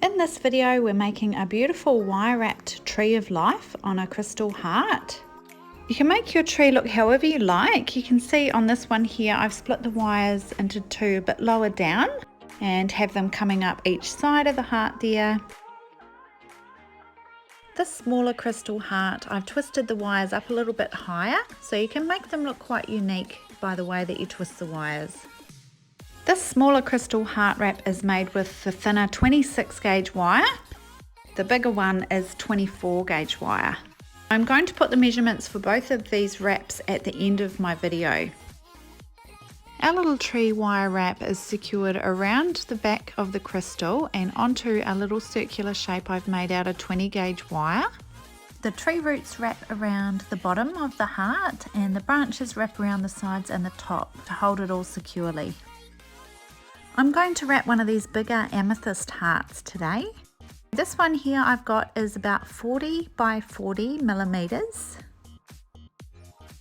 In this video we're making a beautiful wire wrapped tree of life on a crystal heart. You can make your tree look however you like. You can see on this one here I've split the wires into two a bit lower down and have them coming up each side of the heart there. This smaller crystal heart, I've twisted the wires up a little bit higher so you can make them look quite unique by the way that you twist the wires. This smaller crystal heart wrap is made with the thinner 26 gauge wire. The bigger one is 24 gauge wire. I'm going to put the measurements for both of these wraps at the end of my video. Our little tree wire wrap is secured around the back of the crystal and onto a little circular shape I've made out of 20 gauge wire. The tree roots wrap around the bottom of the heart and the branches wrap around the sides and the top to hold it all securely. I'm going to wrap one of these bigger amethyst hearts today. This one here I've got is about 40 by 40 millimeters.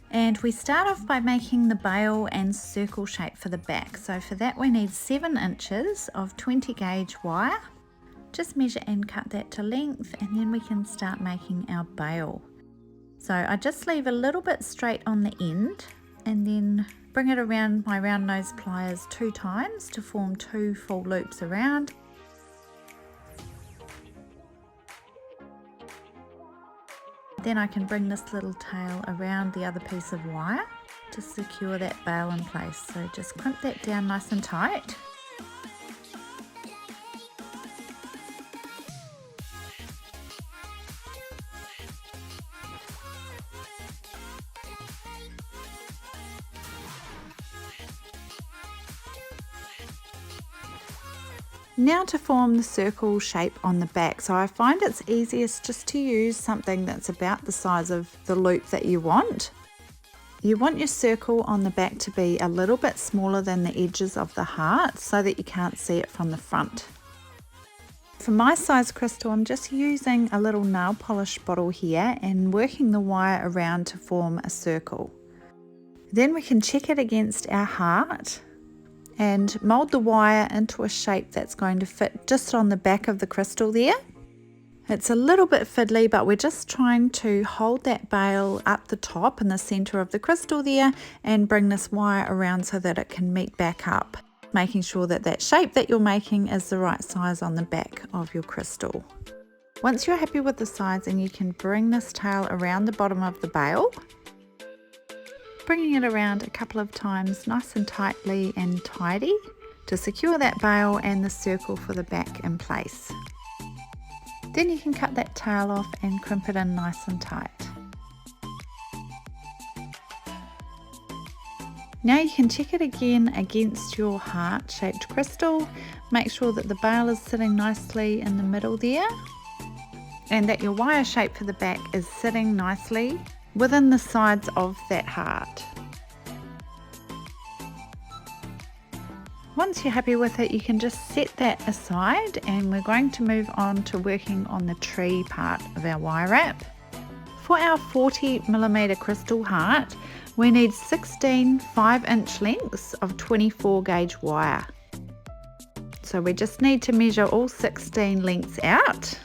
And we start off by making the bail and circle shape for the back. So for that we need 7 inches of 20 gauge wire. Just measure and cut that to length and then we can start making our bail. So I just leave a little bit straight on the end and then bring it around my round nose pliers 2 times to form 2 full loops around. Then I can bring this little tail around the other piece of wire to secure that bail in place. So just crimp that down nice and tight. Now to form the circle shape on the back. So I find it's easiest just to use something that's about the size of the loop that you want. You want your circle on the back to be a little bit smaller than the edges of the heart so that you can't see it from the front. For my size crystal, I'm just using a little nail polish bottle here and working the wire around to form a circle. Then we can check it against our heart and mold the wire into a shape that's going to fit just on the back of the crystal there. It's a little bit fiddly, but we're just trying to hold that bail up the top in the center of the crystal there and bring this wire around so that it can meet back up, making sure that that shape that you're making is the right size on the back of your crystal. Once you're happy with the size, and you can bring this tail around the bottom of the bail, bringing it around a couple of times nice and tightly and tidy to secure that bail and the circle for the back in place. Then you can cut that tail off and crimp it in nice and tight. Now you can check it again against your heart-shaped crystal. Make sure that the bail is sitting nicely in the middle there and that your wire shape for the back is sitting nicely within the sides of that heart. Once you're happy with it, you can just set that aside and we're going to move on to working on the tree part of our wire wrap. For our 40mm crystal heart, we need 16 5-inch lengths of 24 gauge wire. So we just need to measure all 16 lengths out.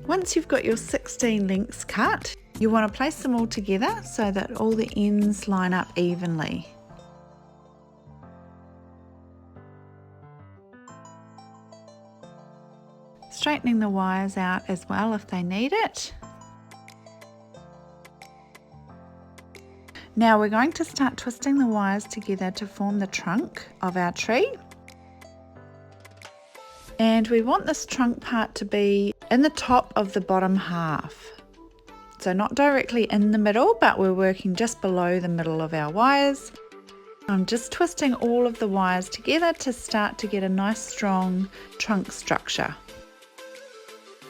Once you've got your 16 lengths cut, you want to place them all together so that all the ends line up evenly. Straightening the wires out as well if they need it. Now we're going to start twisting the wires together to form the trunk of our tree. And we want this trunk part to be in the top of the bottom half. So not directly in the middle, but we're working just below the middle of our wires. I'm just twisting all of the wires together to start to get a nice strong trunk structure.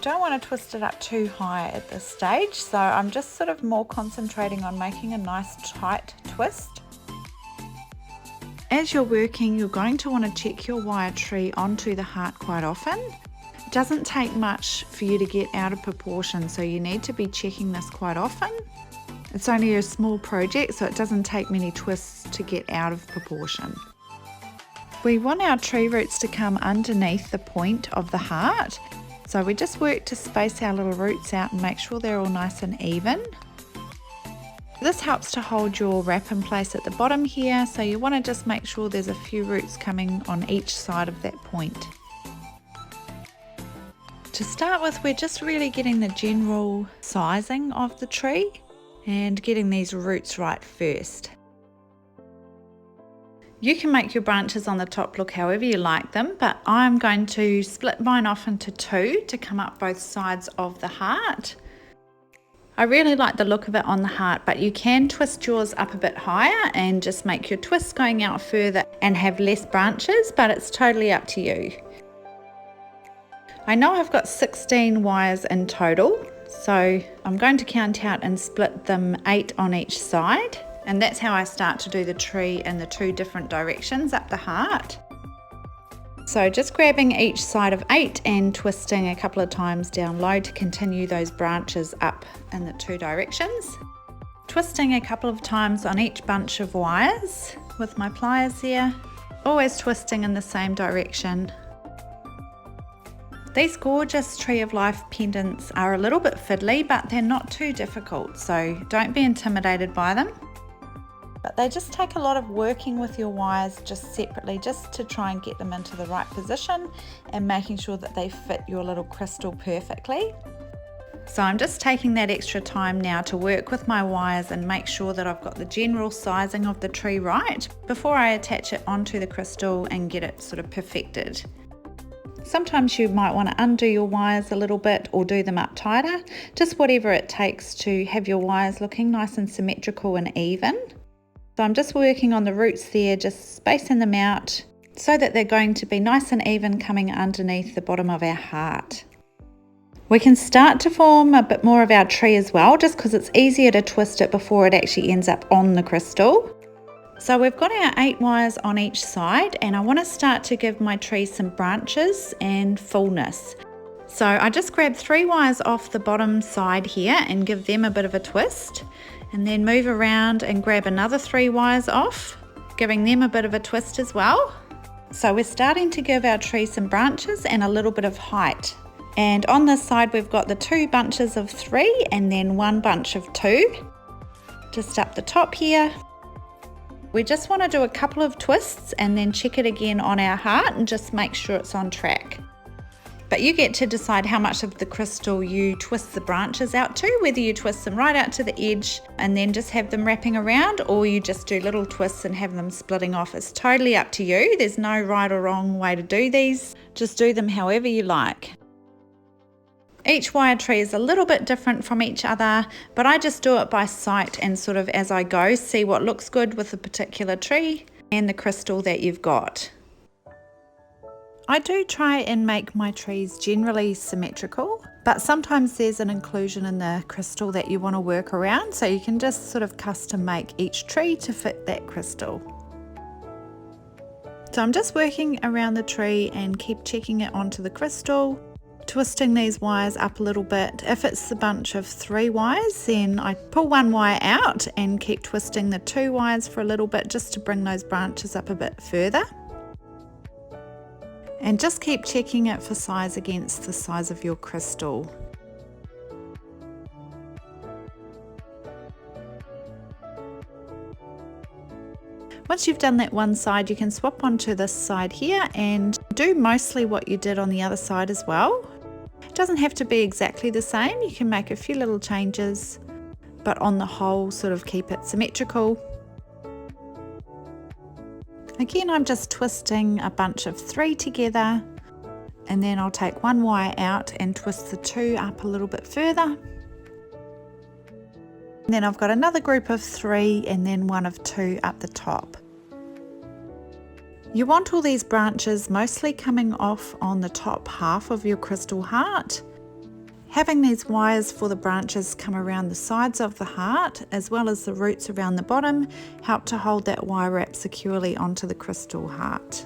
Don't want to twist it up too high at this stage, so I'm just sort of more concentrating on making a nice tight twist. As you're working, you're going to want to check your wire tree onto the heart quite often. It doesn't take much for you to get out of proportion, so you need to be checking this quite often. It's only a small project, so it doesn't take many twists to get out of proportion. We want our tree roots to come underneath the point of the heart, so we just work to space our little roots out and make sure they're all nice and even. This helps to hold your wrap in place at the bottom here, so you want to just make sure there's a few roots coming on each side of that point. To start with, we're just really getting the general sizing of the tree and getting these roots right first. You can make your branches on the top look however you like them, but I'm going to split mine off into two to come up both sides of the heart. I really like the look of it on the heart, but you can twist yours up a bit higher and just make your twists going out further and have less branches, but it's totally up to you. I know I've got 16 wires in total, so I'm going to count out and split them 8 on each side, and that's how I start to do the tree in the 2 different directions up the heart. So just grabbing each side of 8 and twisting a couple of times down low to continue those branches up in the 2 directions. Twisting a couple of times on each bunch of wires with my pliers here, always twisting in the same direction. These gorgeous Tree of Life pendants are a little bit fiddly, but they're not too difficult, so don't be intimidated by them. But they just take a lot of working with your wires just separately, just to try and get them into the right position and making sure that they fit your little crystal perfectly. So I'm just taking that extra time now to work with my wires and make sure that I've got the general sizing of the tree right before I attach it onto the crystal and get it sort of perfected. Sometimes you might want to undo your wires a little bit or do them up tighter, just whatever it takes to have your wires looking nice and symmetrical and even. So I'm just working on the roots there, just spacing them out so that they're going to be nice and even coming underneath the bottom of our heart. We can start to form a bit more of our tree as well, just because it's easier to twist it before it actually ends up on the crystal. So we've got our 8 wires on each side, and I want to start to give my tree some branches and fullness. So I just grab 3 wires off the bottom side here and give them a bit of a twist, and then move around and grab another 3 wires off, giving them a bit of a twist as well. So we're starting to give our tree some branches and a little bit of height. And on this side we've got the 2 bunches of 3 and then 1 bunch of 2 just up the top here. We just want to do a couple of twists and then check it again on our heart and just make sure it's on track. But you get to decide how much of the crystal you twist the branches out to, whether you twist them right out to the edge and then just have them wrapping around, or you just do little twists and have them splitting off. It's totally up to you. There's no right or wrong way to do these. Just do them however you like. Each wire tree is a little bit different from each other, but I just do it by sight and sort of as I go, see what looks good with a particular tree and the crystal that you've got. I do try and make my trees generally symmetrical, but sometimes there's an inclusion in the crystal that you want to work around, so you can just sort of custom make each tree to fit that crystal. So I'm just working around the tree and keep checking it onto the crystal, twisting these wires up a little bit. If it's the bunch of 3 wires, then I pull 1 wire out and keep twisting the 2 wires for a little bit just to bring those branches up a bit further. And just keep checking it for size against the size of your crystal. Once you've done that one side, you can swap onto this side here and do mostly what you did on the other side as well. It doesn't have to be exactly the same. You can make a few little changes, but on the whole, sort of keep it symmetrical. Again, I'm just twisting a bunch of 3 together, and then I'll take 1 wire out and twist the 2 up a little bit further. And then I've got another group of 3 and then 1 of 2 up the top. You want all these branches mostly coming off on the top half of your crystal heart. Having these wires for the branches come around the sides of the heart, as well as the roots around the bottom, help to hold that wire wrap securely onto the crystal heart.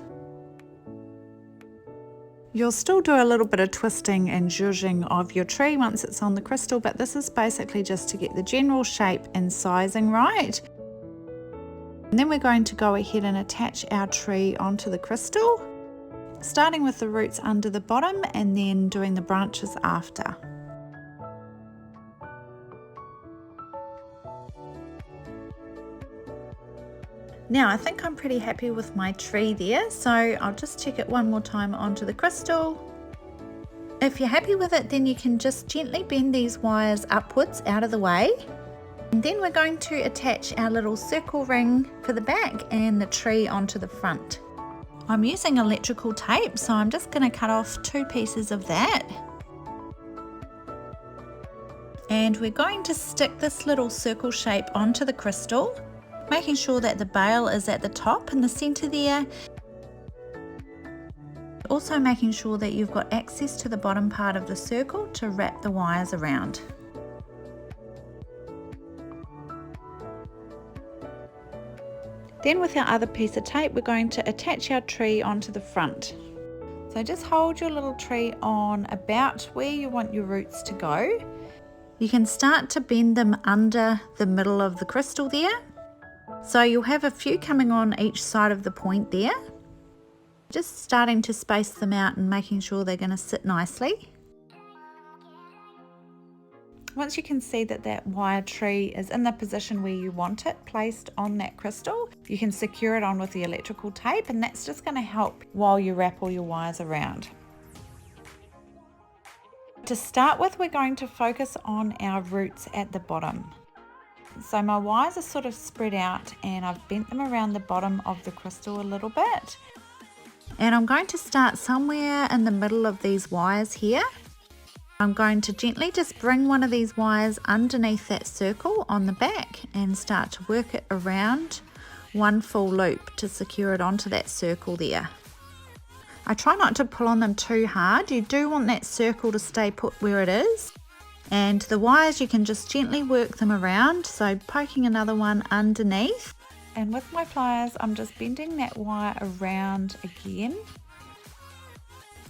You'll still do a little bit of twisting and zhuzhing of your tree once it's on the crystal, but this is basically just to get the general shape and sizing right. And then we're going to go ahead and attach our tree onto the crystal, starting with the roots under the bottom and then doing the branches after. Now I think I'm pretty happy with my tree there, so I'll just check it one more time onto the crystal. If you're happy with it, then you can just gently bend these wires upwards out of the way. And then we're going to attach our little circle ring for the back and the tree onto the front. I'm using electrical tape, so I'm just going to cut off 2 pieces of that. And we're going to stick this little circle shape onto the crystal, making sure that the bail is at the top in the center there. Also making sure that you've got access to the bottom part of the circle to wrap the wires around. Then with our other piece of tape, we're going to attach our tree onto the front. So just hold your little tree on about where you want your roots to go. You can start to bend them under the middle of the crystal there. So you'll have a few coming on each side of the point there. Just starting to space them out and making sure they're going to sit nicely. Once you can see that that wire tree is in the position where you want it placed on that crystal, you can secure it on with the electrical tape, and that's just going to help while you wrap all your wires around. To start with, we're going to focus on our roots at the bottom. So my wires are sort of spread out and I've bent them around the bottom of the crystal a little bit. And I'm going to start somewhere in the middle of these wires here. I'm going to gently just bring one of these wires underneath that circle on the back and start to work it around one full loop to secure it onto that circle there. I try not to pull on them too hard. You do want that circle to stay put where it is. And the wires, you can just gently work them around, so poking another one underneath. And with my pliers, I'm just bending that wire around again.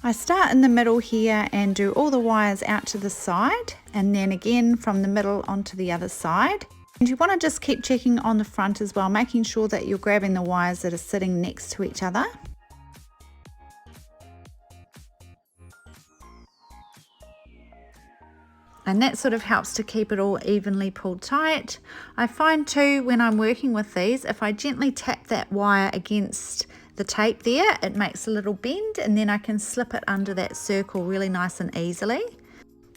I start in the middle here and do all the wires out to the side, and then again from the middle onto the other side. And you want to just keep checking on the front as well, making sure that you're grabbing the wires that are sitting next to each other. And that sort of helps to keep it all evenly pulled tight. I find too, when I'm working with these, if I gently tap that wire against the tape there, it makes a little bend, and then I can slip it under that circle really nice and easily.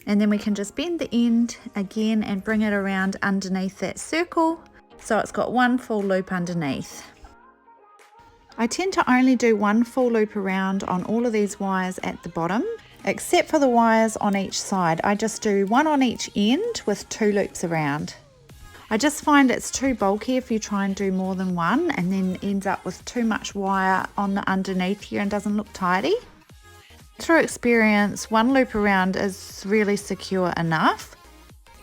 And then we can just bend the end again and bring it around underneath that circle, so it's got one full loop underneath. I tend to only do one full loop around on all of these wires at the bottom, except for the wires on each side. I just do one on each end with 2 loops around. I just find it's too bulky if you try and do more than one, and then ends up with too much wire on the underneath here and doesn't look tidy. Through experience, one loop around is really secure enough.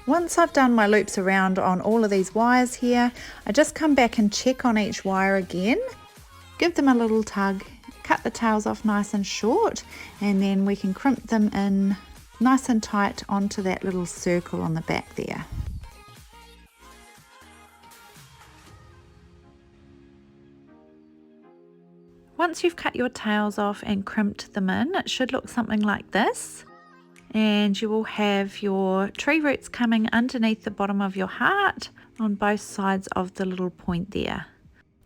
Once I've done my loops around on all of these wires here, I just come back and check on each wire again, give them a little tug, cut the tails off nice and short, and then we can crimp them in nice and tight onto that little circle on the back there. Once you've cut your tails off and crimped them in, it should look something like this. And you will have your tree roots coming underneath the bottom of your heart on both sides of the little point there.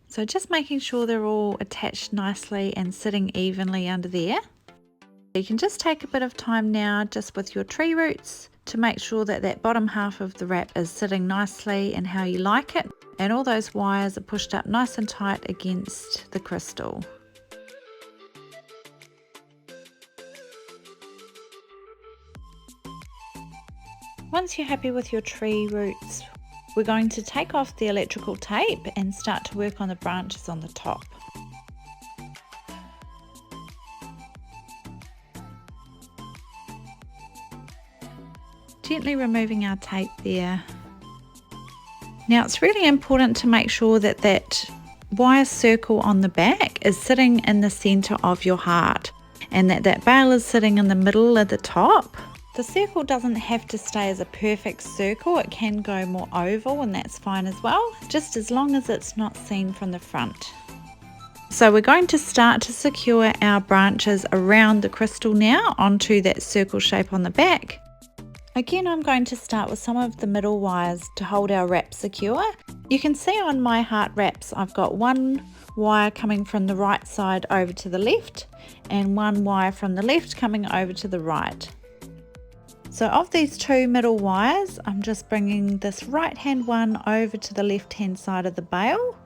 So just making sure they're all attached nicely and sitting evenly under there. You can just take a bit of time now just with your tree roots to make sure that that bottom half of the wrap is sitting nicely and how you like it, and all those wires are pushed up nice and tight against the crystal. Once you're happy with your tree roots, we're going to take off the electrical tape and start to work on the branches on the top. Gently removing our tape there. Now it's really important to make sure that that wire circle on the back is sitting in the center of your heart. and that bale is sitting in the middle at the top. The circle doesn't have to stay as a perfect circle, it can go more oval and that's fine as well, just as long as it's not seen from the front. So we're going to start to secure our branches around the crystal now onto that circle shape on the back. Again, I'm going to start with some of the middle wires to hold our wrap secure. You can see on my heart wraps I've got one wire coming from the right side over to the left and one wire from the left coming over to the right. So of these two middle wires, I'm just bringing this right hand one over to the left hand side of the bale,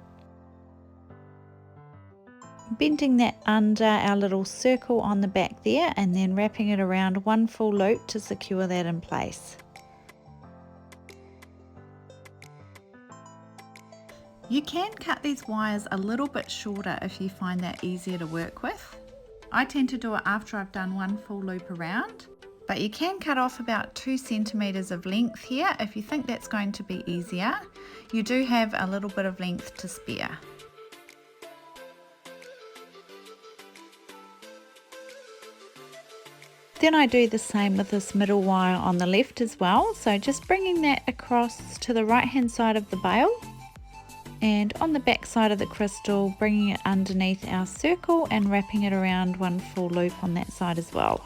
bending that under our little circle on the back there and then wrapping it around one full loop to secure that in place. You can cut these wires a little bit shorter if you find that easier to work with. I tend to do it after I've done one full loop around, but you can cut off about 2 centimeters of length here if you think that's going to be easier. You do have a little bit of length to spare. Then I do the same with this middle wire on the left as well, so just bringing that across to the right hand side of the bale and on the back side of the crystal, bringing it underneath our circle and wrapping it around one full loop on that side as well.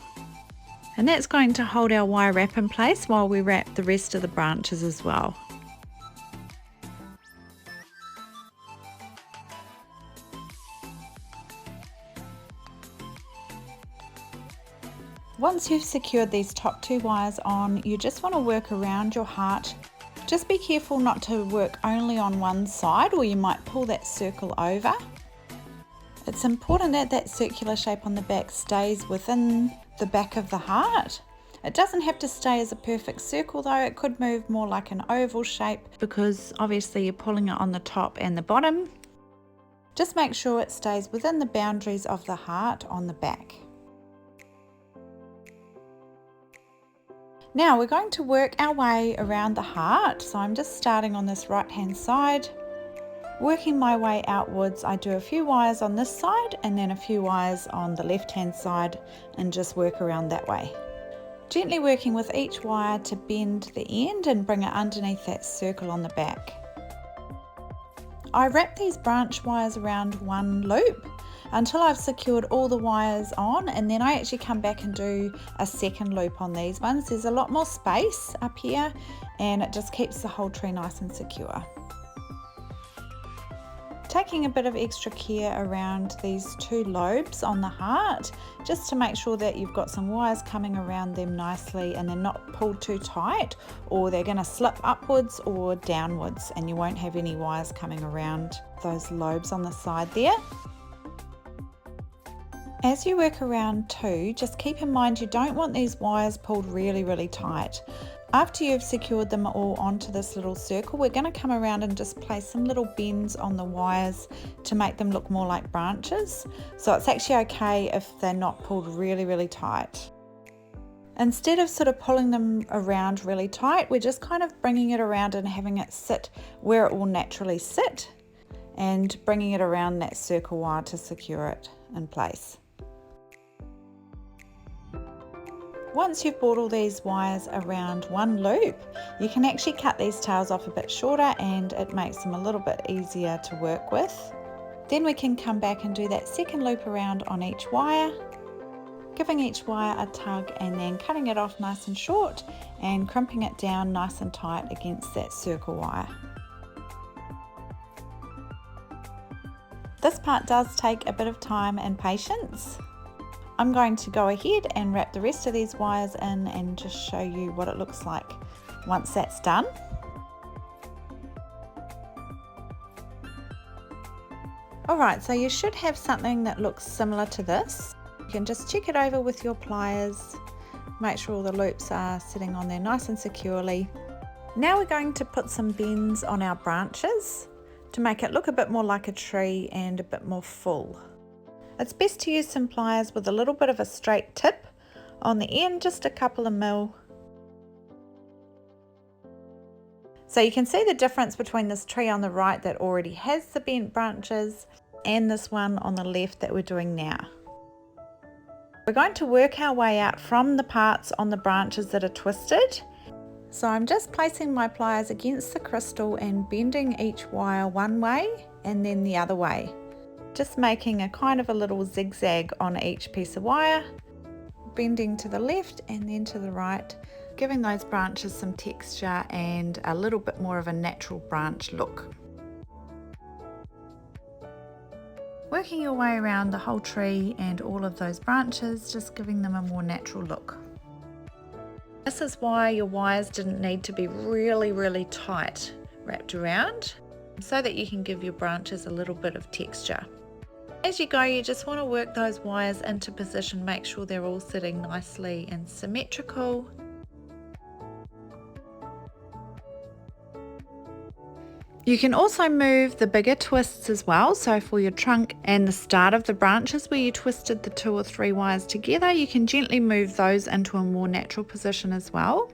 And that's going to hold our wire wrap in place while we wrap the rest of the branches as well. Once you've secured these top 2 wires on, you just want to work around your heart. Just be careful not to work only on one side or you might pull that circle over. It's important that that circular shape on the back stays within the back of the heart. It doesn't have to stay as a perfect circle though, it could move more like an oval shape because obviously you're pulling it on the top and the bottom. Just make sure it stays within the boundaries of the heart on the back. Now we're going to work our way around the heart, so I'm just starting on this right hand side, working my way outwards. I do a few wires on this side and then a few wires on the left hand side and just work around that way. Gently working with each wire to bend the end and bring it underneath that circle on the back. I wrap these branch wires around one loop until I've secured all the wires on, and then I actually come back and do a second loop on these ones. There's a lot more space up here and it just keeps the whole tree nice and secure. Taking a bit of extra care around these 2 lobes on the heart, just to make sure that you've got some wires coming around them nicely and they're not pulled too tight or they're going to slip upwards or downwards and you won't have any wires coming around those lobes on the side there. As you work around 2, just keep in mind you don't want these wires pulled really tight. After you've secured them all onto this little circle, we're going to come around and just place some little bends on the wires to make them look more like branches. So it's actually okay if they're not pulled really tight. Instead of sort of pulling them around really tight, we're just kind of bringing it around and having it sit where it will naturally sit and bringing it around that circle wire to secure it in place. Once you've brought all these wires around one loop, you can actually cut these tails off a bit shorter and it makes them a little bit easier to work with. Then we can come back and do that second loop around on each wire, giving each wire a tug and then cutting it off nice and short and crimping it down nice and tight against that circle wire. This part does take a bit of time and patience. I'm going to go ahead and wrap the rest of these wires in and just show you what it looks like once that's done. Alright, so you should have something that looks similar to this. You can just check it over with your pliers, make sure all the loops are sitting on there nice and securely. Now we're going to put some bends on our branches to make it look a bit more like a tree and a bit more full. It's best to use some pliers with a little bit of a straight tip on the end, just a couple of mil. So you can see the difference between this tree on the right that already has the bent branches and this one on the left that we're doing now. We're going to work our way out from the parts on the branches that are twisted. So I'm just placing my pliers against the crystal and bending each wire one way and then the other way. Just making a kind of a little zigzag on each piece of wire, bending to the left and then to the right, giving those branches some texture and a little bit more of a natural branch look. Working your way around the whole tree and all of those branches, just giving them a more natural look. This is why your wires didn't need to be really tight wrapped around, so that you can give your branches a little bit of texture. As you go, you just want to work those wires into position, make sure they're all sitting nicely and symmetrical. You can also move the bigger twists as well, so for your trunk and the start of the branches where you twisted the 2 or 3 wires together, you can gently move those into a more natural position as well.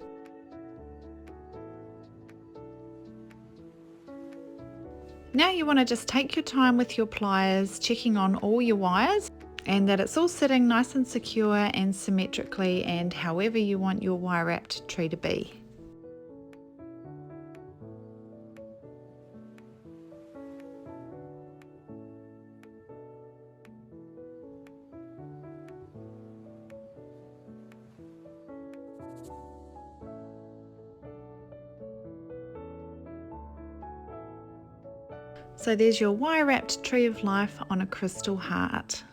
Now you want to just take your time with your pliers, checking on all your wires and that it's all sitting nice and secure and symmetrically and however you want your wire wrapped tree to be. So there's your wire wrapped tree of life on a crystal heart.